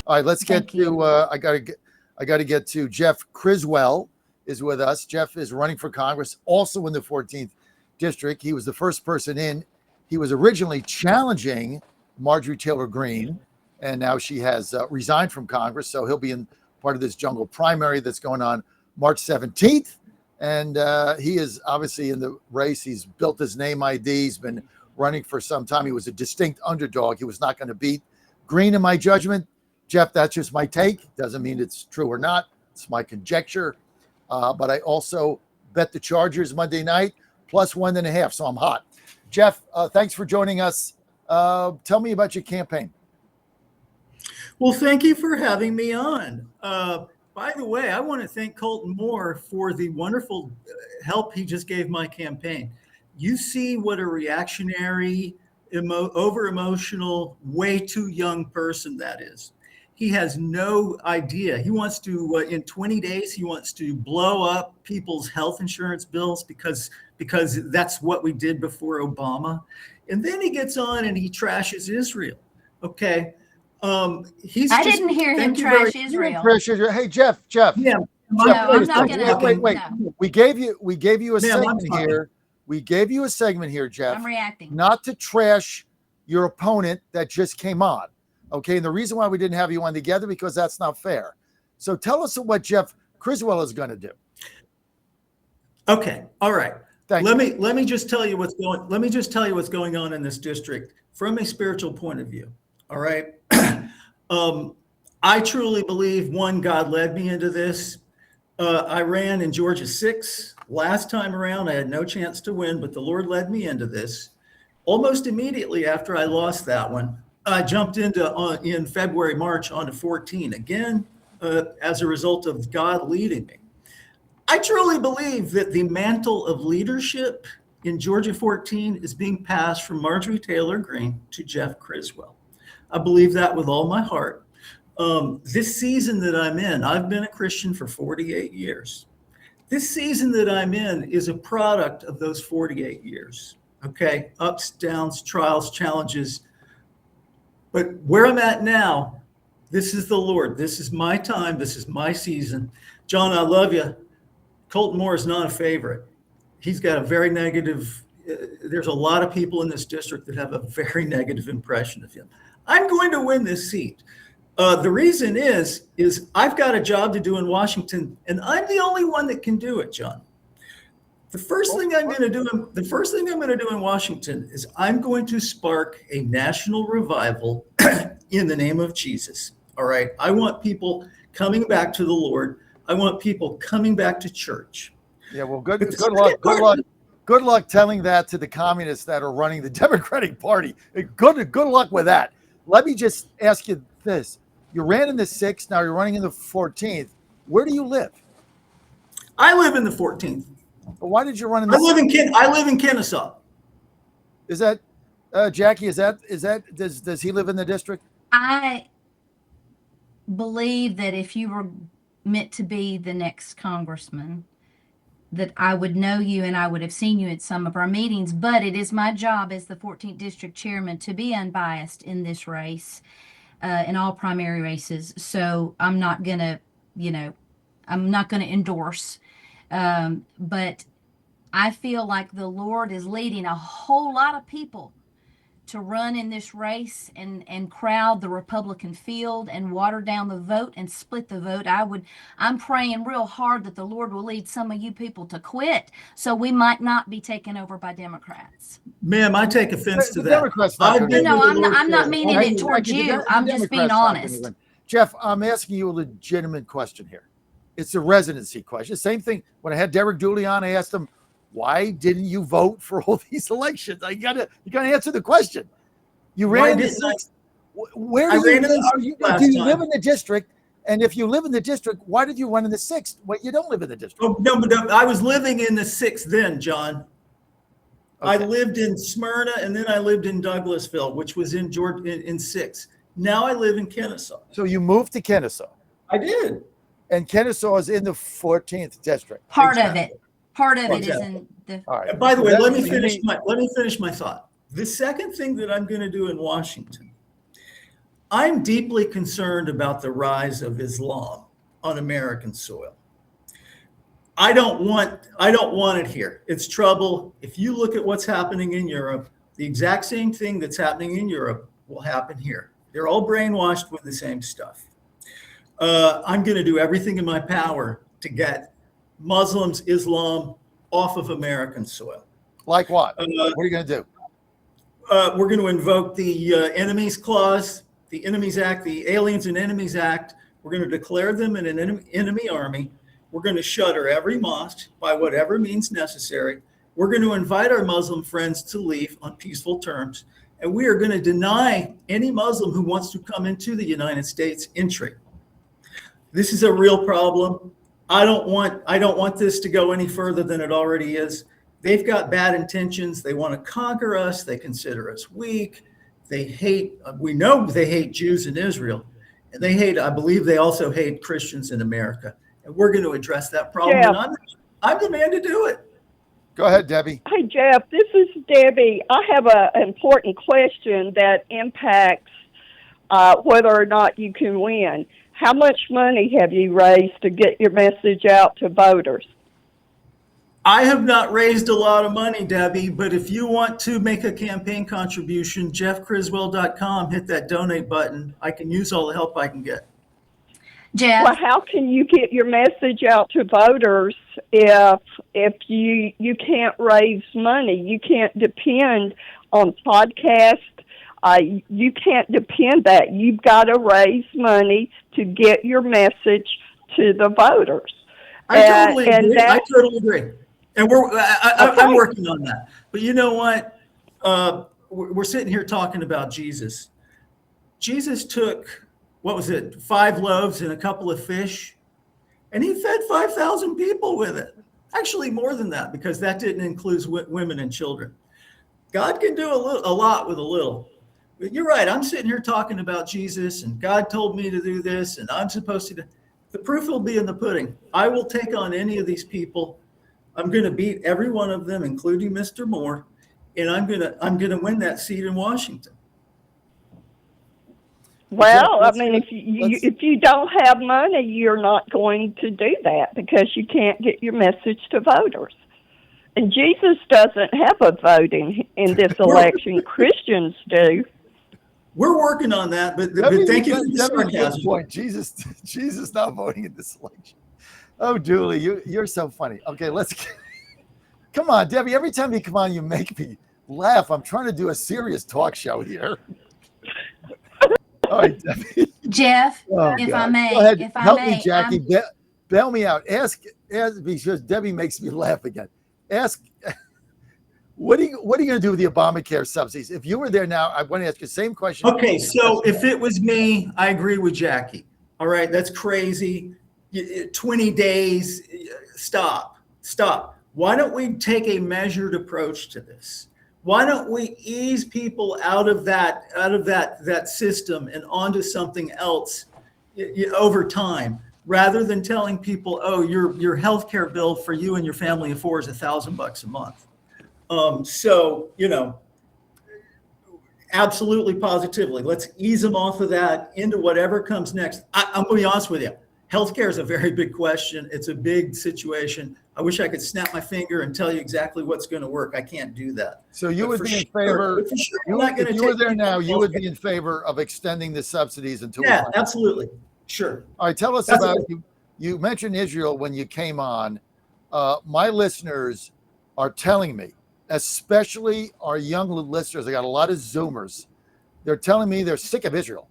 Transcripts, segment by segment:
All right, let's get to. I got to get to Jeff Criswell is with us. Jeff is running for Congress, also in the 14th district. He was the first person in. He was originally challenging Marjorie Taylor Greene, and now she has resigned from Congress. So he'll be in part of this jungle primary that's going on March 17th. And he is obviously in the race. He's built his name ID. He's been running for some time. He was a distinct underdog. He was not going to beat Greene, in my judgment. Jeff, that's just my take. Doesn't mean it's true or not. It's my conjecture. But I also bet the Chargers Monday night plus 1.5. So I'm hot. Jeff, thanks for joining us. Tell me about your campaign. Well, thank you for having me on. By the way, I want to thank Colton Moore for the wonderful help he just gave my campaign. You see what a reactionary, over-emotional, way too young person that is. He has no idea. He wants to, in 20 days, he wants to blow up people's health insurance bills because that's what we did before Obama. And then he gets on and he trashes Israel. Okay. I didn't hear him trash Israel. Hey, Jeff. Yeah. No, I'm not gonna. Wait. No. We gave you a segment here. We gave you a segment here, Jeff. I'm reacting. Not to trash your opponent that just came on. Okay. And the reason why we didn't have you on together, because that's not fair. So tell us what Jeff Criswell is going to do. Okay. All right. Let me just tell you what's going on in this district from a spiritual point of view. All right. I truly believe, one, God led me into this. I ran in Georgia 6. Last time around, I had no chance to win, but the Lord led me into this. Almost immediately after I lost that one, I jumped into in February, March onto 14 again, as a result of God leading me. I truly believe that the mantle of leadership in Georgia 14 is being passed from Marjorie Taylor Greene to Jeff Criswell. I believe that with all my heart. This season that I'm in, I've been a Christian for 48 years. This season that I'm in is a product of those 48 years. Okay, ups, downs, trials, challenges. But where I'm at now, this is the Lord. This is my time. This is my season. John, I love you. Colton Moore is not a favorite. He's got a very negative, there's a lot of people in this district that have a very negative impression of him. I'm going to win this seat. The reason is I've got a job to do in Washington, and I'm the only one that can do it, John. The first thing I'm going to do in Washington is I'm going to spark a national revival in the name of Jesus. All right. I want people coming back to the Lord. I want people coming back to church. Yeah, well, good luck. Good luck telling that to the communists that are running the Democratic Party. Good luck with that. Let me just ask you this. You ran in the 6th, now you're running in the 14th. Where do you live? I live in the 14th. But why did you run in the I live in Kennesaw. Is that Jackie, does he live in the district? I believe that if you were meant to be the next congressman, that I would know you and I would have seen you at some of our meetings, but it is my job as the 14th district chairman to be unbiased in this race, in all primary races. So I'm not gonna endorse, but I feel like the Lord is leading a whole lot of people to run in this race and crowd the Republican field and water down the vote and split the vote. I'm praying real hard that the Lord will lead some of you people to quit, so we might not be taken over by Democrats. Ma'am, I take offense to that. I'm not meaning it towards you. I'm just being honest. Jeff, I'm asking you a legitimate question here. It's a residency question. Same thing when I had Derek Dooley on, I asked him, why didn't you vote for all these elections? You gotta answer the question. You ran this. Where do you live? Do you live in the district? And if you live in the district, why did you run in the 6th? Well, you don't live in the district. Oh, no, but I was living in the 6th then, John. Okay. I lived in Smyrna and then I lived in Douglasville, which was in Georgia in 6. Now I live in Kennesaw. So you moved to Kennesaw. I did. And Kennesaw is in the 14th district. Part of it is in the. All right. By the way, let me finish my thought. The second thing that I'm going to do in Washington, I'm deeply concerned about the rise of Islam on American soil. I don't want it here. It's trouble. If you look at what's happening in Europe, the exact same thing that's happening in Europe will happen here. They're all brainwashed with the same stuff. I'm going to do everything in my power to get Muslims, Islam off of American soil. Like what? What are you going to do? We're going to invoke the Enemies Clause, the Enemies Act, the Aliens and Enemies Act. We're going to declare them an enemy army. We're going to shutter every mosque by whatever means necessary. We're going to invite our Muslim friends to leave on peaceful terms. And we are going to deny any Muslim who wants to come into the United States entry. This is a real problem. I don't want this to go any further than it already is. They've got bad intentions. They want to conquer us. They consider us weak. We know they hate Jews in Israel. And I believe they also hate Christians in America. And we're going to address that problem. Jeff. And I'm the man to do it. Go ahead, Debbie. Hey, Jeff, this is Debbie. I have an important question that impacts whether or not you can win. How much money have you raised to get your message out to voters? I have not raised a lot of money, Debbie, but if you want to make a campaign contribution, jeffcriswell.com, hit that donate button. I can use all the help I can get. Jeff, Well, how can you get your message out to voters if you can't raise money? You can't depend on podcasts. You can't depend that. You've got to raise money to get your message to the voters. I totally agree. I totally agree. And I'm working on that. But you know what? We're sitting here talking about Jesus. Jesus took, 5 loaves and a couple of fish, and he fed 5,000 people with it. Actually, more than that, because that didn't include women and children. God can do a lot with a little. But you're right. I'm sitting here talking about Jesus, and God told me to do this, and I'm supposed to do. The proof will be in the pudding. I will take on any of these people. I'm going to beat every one of them, including Mr. Moore, and I'm going to win that seat in Washington. Well, I mean, if you don't have money, you're not going to do that because you can't get your message to voters. And Jesus doesn't have a vote in this election. Christians do. We're working on that, but thank you for the sarcasm. Point. Jesus not voting in this election. Oh, Dooley, you're so funny. Okay, come on, Debbie. Every time you come on, you make me laugh. I'm trying to do a serious talk show here. All right, Debbie. Jeff, Oh, if God. I may, Go ahead. if I Help may, me, Jackie. Bail me out. Ask because Debbie makes me laugh again. Ask, what are you going to do with the Obamacare subsidies? If you were there now, I want to ask you the same question. Okay, so if it was me, I agree with Jackie. All right, that's crazy. 20 days, stop. Why don't we take a measured approach to this? Why don't we ease people out of that system and onto something else over time, rather than telling people, oh, your health care bill for you and your family of 4 is $1,000 a month. So, absolutely, positively, let's ease them off of that into whatever comes next. I'm going to be honest with you. Healthcare is a very big question. It's a big situation. I wish I could snap my finger and tell you exactly what's going to work. I can't do that. So you would be in favor. If you were there now, you would be in favor of extending the subsidies until. Yeah, absolutely. Sure. All right, tell us about you. You mentioned Israel when you came on. My listeners are telling me, especially our young listeners, I got a lot of Zoomers. They're telling me they're sick of Israel.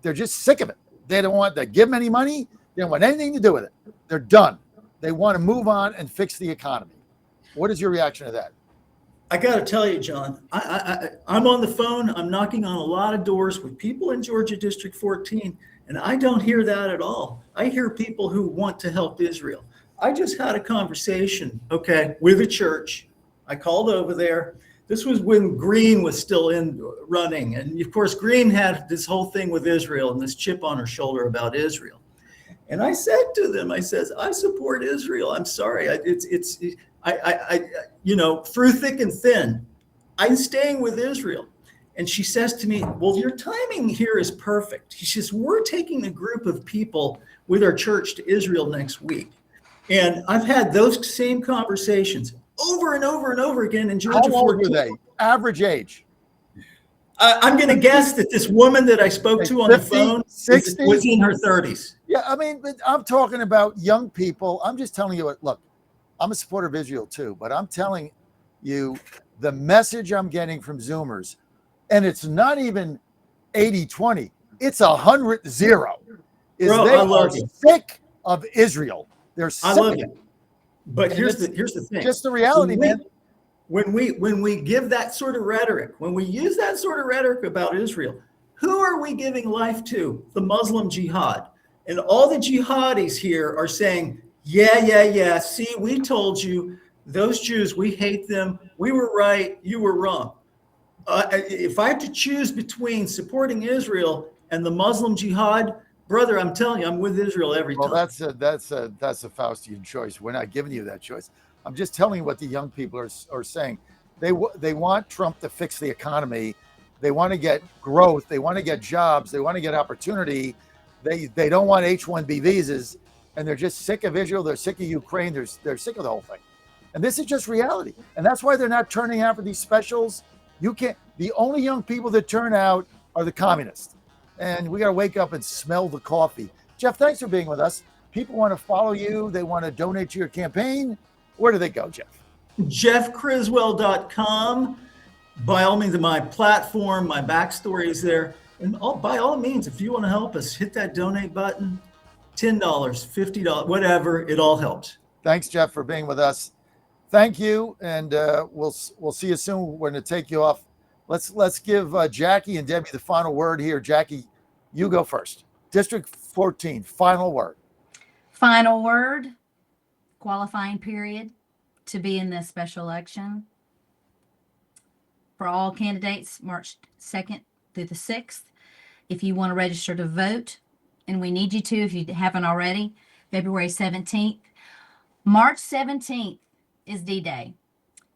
They're just sick of it. They don't want to give them any money. They don't want anything to do with it. They're done. They want to move on and fix the economy. What is your reaction to that? I got to tell you, John, I'm on the phone. I'm knocking on a lot of doors with people in Georgia District 14, and I don't hear that at all. I hear people who want to help Israel. I just had a conversation, with a church. I called over there. This was when Green was still running. And of course, Green had this whole thing with Israel and this chip on her shoulder about Israel. And I said to them, I support Israel. I'm sorry. Through thick and thin, I'm staying with Israel. And she says to me, well, your timing here is perfect. She says, we're taking a group of people with our church to Israel next week. And I've had those same conversations over and over and over again in How Georgia old were 14. they? Average age? I'm going to guess that this woman that I spoke to on the 50, phone 60? was in her 30s. Yeah, I mean, but I'm talking about young people. I'm just telling you what, look, I'm a supporter of Israel too, but I'm telling you the message I'm getting from Zoomers, and it's not even 80-20, it's 100-0, is Bro, they I are love you. sick of Israel. They're sick I love of it. you. But And here's it's the thing. just the reality, man. When we give that sort of rhetoric, when we use that sort of rhetoric about Israel, who are we giving life to? The Muslim jihad. And all the jihadis here are saying, yeah. See, we told you, those Jews, we hate them. We were right. You were wrong. If I have to choose between supporting Israel and the Muslim jihad, brother, I'm telling you, I'm with Israel every Well, time. that's a Faustian choice. We're not giving you that choice. I'm just telling you what the young people are saying. They want Trump to fix the economy. They want to get growth. They want to get jobs. They want to get opportunity. They don't want H-1B visas, and they're just sick of Israel. They're sick of Ukraine. They're sick of the whole thing. And this is just reality. And that's why they're not turning out for these specials. You can't. The only young people that turn out are the communists. And we got to wake up and smell the coffee. Jeff, thanks for being with us. People want to follow you. They want to donate to your campaign. Where do they go, Jeff? JeffCriswell.com. By all means, my platform, my backstory is there. And by all means, if you want to help us, hit that donate button. $10, $50, whatever. It all helps. Thanks, Jeff, for being with us. Thank you, and we'll see you soon. We're going to take you off. Let's give Jackie and Debbie the final word here. Jackie, you go first. District 14, final word. Final word, qualifying period to be in this special election for all candidates, March 2nd through the 6th. If you want to register to vote, and we need you to if you haven't already, February 17th. March 17th is D-Day.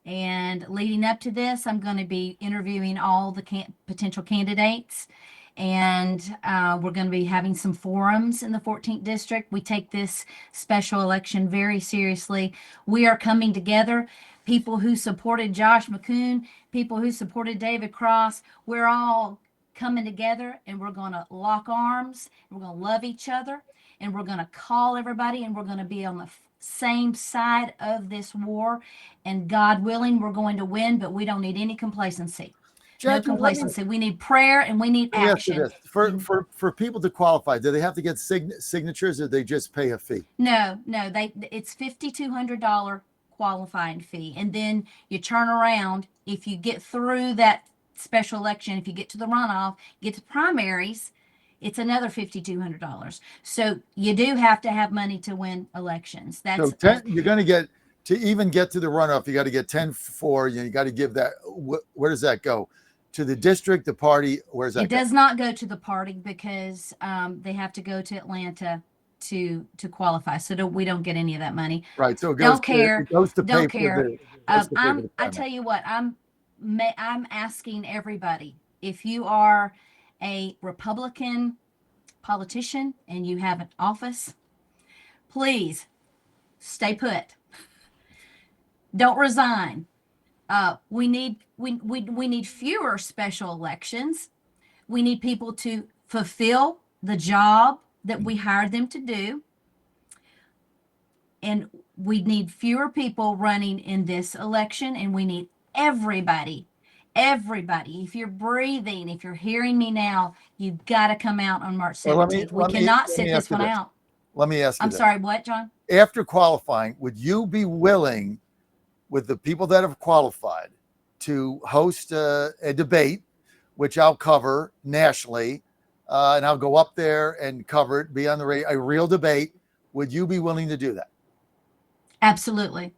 And leading up to this, I'm going to be interviewing all the potential candidates. And we're going to be having some forums in the 14th district. We take this special election very seriously. We are coming together. People who supported Josh McCoon, people who supported David Cross, we're all coming together, and we're going to lock arms. We're going to love each other, and we're going to call everybody, and we're going to be on the same side of this war. And God willing, we're going to win, but we don't need any complacency. Jackie, No complacency. We need prayer and we need action. For people to qualify, do they have to get signatures, or they just pay a fee? No, it's $5,200 qualifying fee, and then you turn around if you get through that special election. If you get to the runoff, get to primaries, it's another $5,200. So you do have to have money to win elections. That's so you're going to get to even get to the runoff. You got to get 10-4. You got to give that. Where does that go? To the district, the party? Where's that? It does not go to the party because they have to go to Atlanta to qualify. So we don't get any of that money. Right. So it goes. Don't care. It goes to Don't pay care. For I tell you what. I'm asking everybody, if you are a Republican politician and you have an office, please stay put. Don't resign. We need fewer special elections. We need people to fulfill the job that we hired them to do. And we need fewer people running in this election, and we need everybody. If you're breathing, if you're hearing me now, you've got to come out on March 17th. We cannot sit this one out. Let me ask you I'm sorry, what, John? After qualifying, would you be willing, with the people that have qualified, to host a debate, which I'll cover nationally, and I'll go up there and cover it, be on the radio, a real debate? Would you be willing to do that? Absolutely.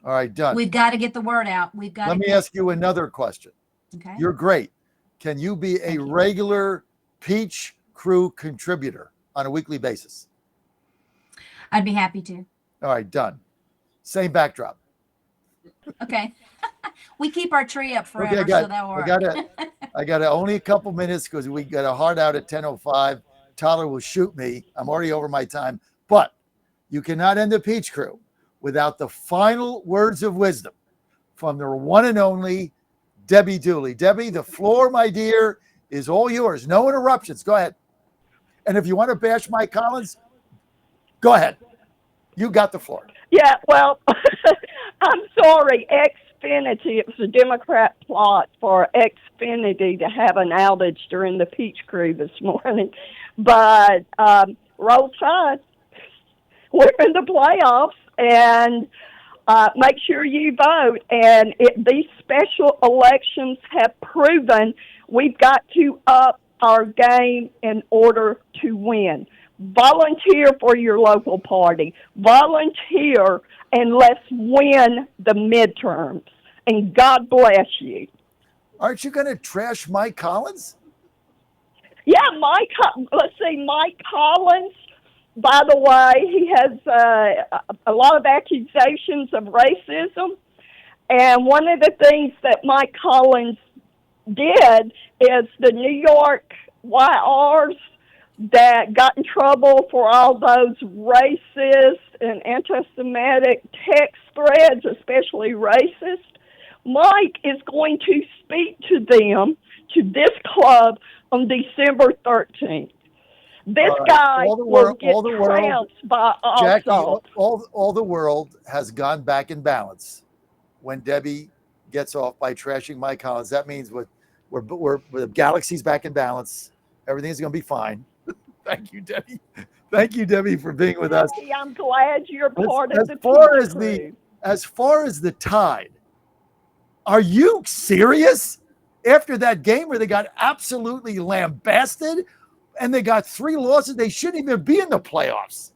All right, done. We've got to get the word out. Let me ask you another question. Okay. You're great. Can you be a regular Peach Crew contributor on a weekly basis? I'd be happy to. All right, done. Same backdrop. Okay. We keep our tree up forever, Okay, so that works. I got only a couple minutes because we got a hard out at 10:05. Tyler will shoot me. I'm already over my time, but you cannot end the Peach Crew without the final words of wisdom from the one and only Debbie Dooley. Debbie, the floor, my dear, is all yours. No interruptions. Go ahead. And if you want to bash Mike Collins, go ahead. You got the floor. Yeah, well, I'm sorry, Xfinity, it was a Democrat plot for Xfinity to have an outage during the Peach Crew this morning. But roll Tide, we're in the playoffs, and make sure you vote. And these special elections have proven we've got to up our game in order to win. Volunteer for your local party. Volunteer, and let's win the midterms. And God bless you. Aren't you going to trash Mike Collins? Yeah, let's see, Mike Collins, by the way, he has a lot of accusations of racism. And one of the things that Mike Collins did is the New York YRs that got in trouble for all those racist and anti-Semitic text threads, especially racist. Mike is going to speak to them, to this club, on December 13th. This guy will get trounced by Jackie, assault. all the world has gone back in balance when Debbie gets off by trashing Mike Collins. That means we're the galaxy's back in balance. Everything's going to be fine. Thank you, Debbie. Thank you, Debbie, for being with us. I'm glad you're part of the crew. As far as the Tide, are you serious? After that game where they got absolutely lambasted and they got 3 losses, they shouldn't even be in the playoffs.